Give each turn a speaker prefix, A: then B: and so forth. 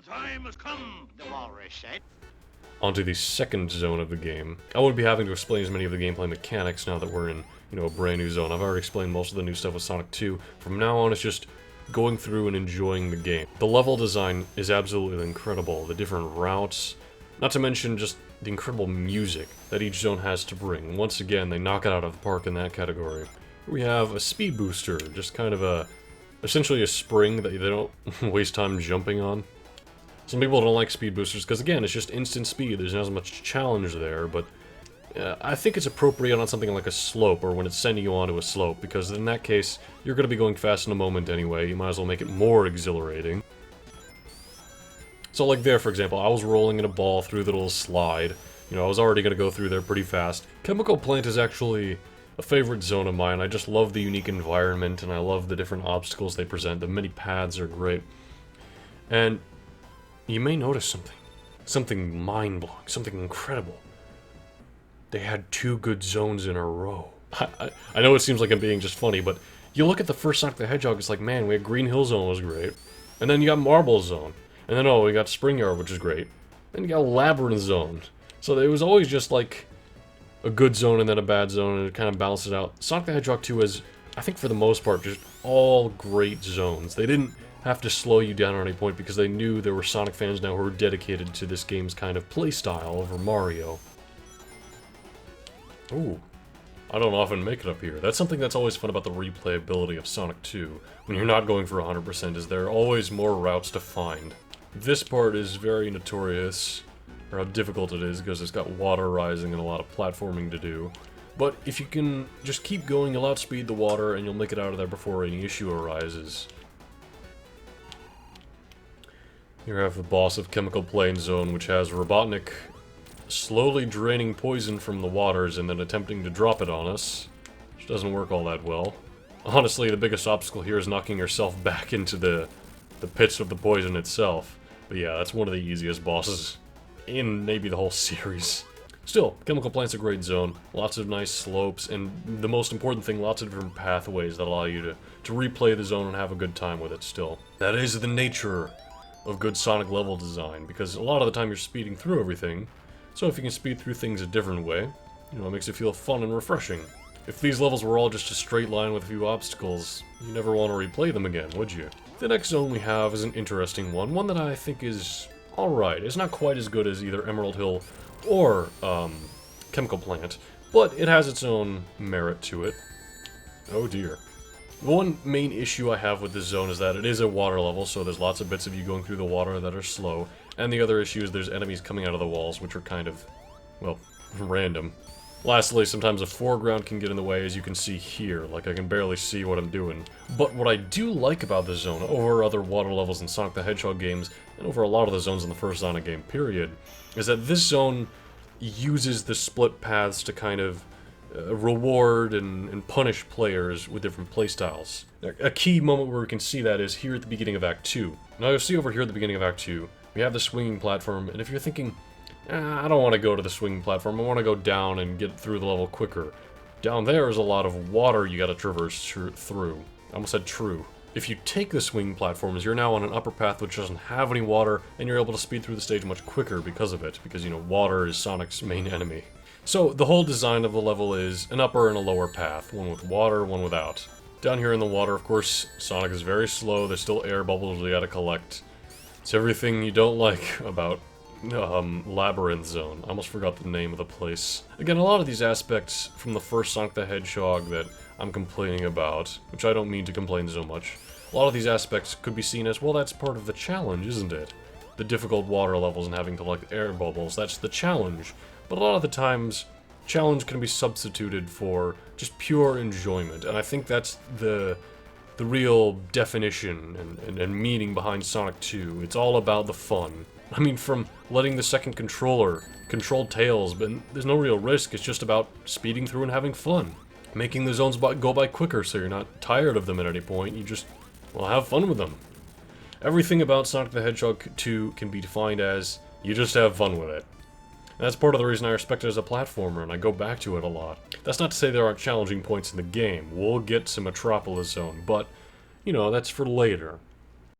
A: the time has come, the walrus said.
B: Onto the second zone of the game. I won't be having to explain as many of the gameplay mechanics now that we're in, a brand new zone. I've already explained most of the new stuff with Sonic 2. From now on, it's just going through and enjoying the game. The level design is absolutely incredible. The different routes, not to mention just the incredible music that each zone has to bring. Once again, they knock it out of the park in that category. We have a speed booster, just kind of essentially a spring that they don't waste time jumping on. Some people don't like speed boosters because, again, it's just instant speed. There's not as much challenge there, but I think it's appropriate on something like a slope or when it's sending you onto a slope, because in that case, you're going to be going fast in a moment anyway. You might as well make it more exhilarating. So like there, for example, I was rolling in a ball through the little slide. I was already going to go through there pretty fast. Chemical Plant is actually a favorite zone of mine. I just love the unique environment, and I love the different obstacles they present. The many paths are great. And you may notice something. Something mind-blowing. Something incredible. They had 2 good zones in a row. I know it seems like I'm being just funny, but you look at the first Sonic the Hedgehog, it's like, man, we had Green Hill Zone was great. And then you got Marble Zone. And then, we got Spring Yard, which is great. Then you got Labyrinth Zone. So it was always just like a good zone and then a bad zone, and it kind of balances out. Sonic the Hedgehog 2 is, I think for the most part, just all great zones. They didn't have to slow you down at any point because they knew there were Sonic fans now who were dedicated to this game's kind of playstyle over Mario. Ooh, I don't often make it up here. That's something that's always fun about the replayability of Sonic 2. When you're not going for 100%, is there are always more routes to find. This part is very notorious for how difficult it is because it's got water rising and a lot of platforming to do. But if you can just keep going, you'll outspeed the water and you'll make it out of there before any issue arises. Here I have the boss of Chemical Plain Zone, which has Robotnik slowly draining poison from the waters and then attempting to drop it on us, which doesn't work all that well. Honestly, the biggest obstacle here is knocking yourself back into the pits of the poison itself. But yeah, that's one of the easiest bosses in maybe the whole series. Still, Chemical Plant's a great zone, lots of nice slopes, and the most important thing, lots of different pathways that allow you to replay the zone and have a good time with it still. That is the nature of good Sonic level design, because a lot of the time you're speeding through everything. So if you can speed through things a different way, it makes it feel fun and refreshing. If these levels were all just a straight line with a few obstacles, you never want to replay them again, would you? The next zone we have is an interesting one that I think is alright. It's not quite as good as either Emerald Hill or Chemical Plant, but it has its own merit to it. Oh dear. The one main issue I have with this zone is that it is a water level, so there's lots of bits of you going through the water that are slow. And the other issue is there's enemies coming out of the walls, which are kind of, well, random. Lastly, sometimes a foreground can get in the way, as you can see here. Like, I can barely see what I'm doing. But what I do like about this zone, over other water levels in Sonic the Hedgehog games, and over a lot of the zones in the first Sonic game, period, is that this zone uses the split paths to kind of reward and punish players with different playstyles. A key moment where we can see that is here at the beginning of Act 2. Now, you'll see over here at the beginning of Act 2, we have the swinging platform, and if you're thinking, I don't want to go to the swinging platform, I want to go down and get through the level quicker. Down there is a lot of water you gotta traverse through. I almost said true. If you take the swinging platforms, you're now on an upper path which doesn't have any water, and you're able to speed through the stage much quicker because of it, because, water is Sonic's main enemy. So, the whole design of the level is an upper and a lower path, one with water, one without. Down here in the water, of course, Sonic is very slow, there's still air bubbles you gotta collect. It's everything you don't like about Labyrinth Zone. I almost forgot the name of the place. Again, a lot of these aspects from the first Sonic the Hedgehog that I'm complaining about, which I don't mean to complain so much, a lot of these aspects could be seen as, well, that's part of the challenge, isn't it? The difficult water levels and having to collect air bubbles, that's the challenge. But a lot of the times, challenge can be substituted for just pure enjoyment, and I think that's the real definition and meaning behind Sonic 2. It's all about the fun. I mean, from letting the second controller control Tails, but there's no real risk, it's just about speeding through and having fun. Making the zones go by quicker so you're not tired of them at any point, you just, well, have fun with them. Everything about Sonic the Hedgehog 2 can be defined as, you just have fun with it. And that's part of the reason I respect it as a platformer, and I go back to it a lot. That's not to say there aren't challenging points in the game. We'll get to Metropolis Zone, but, that's for later.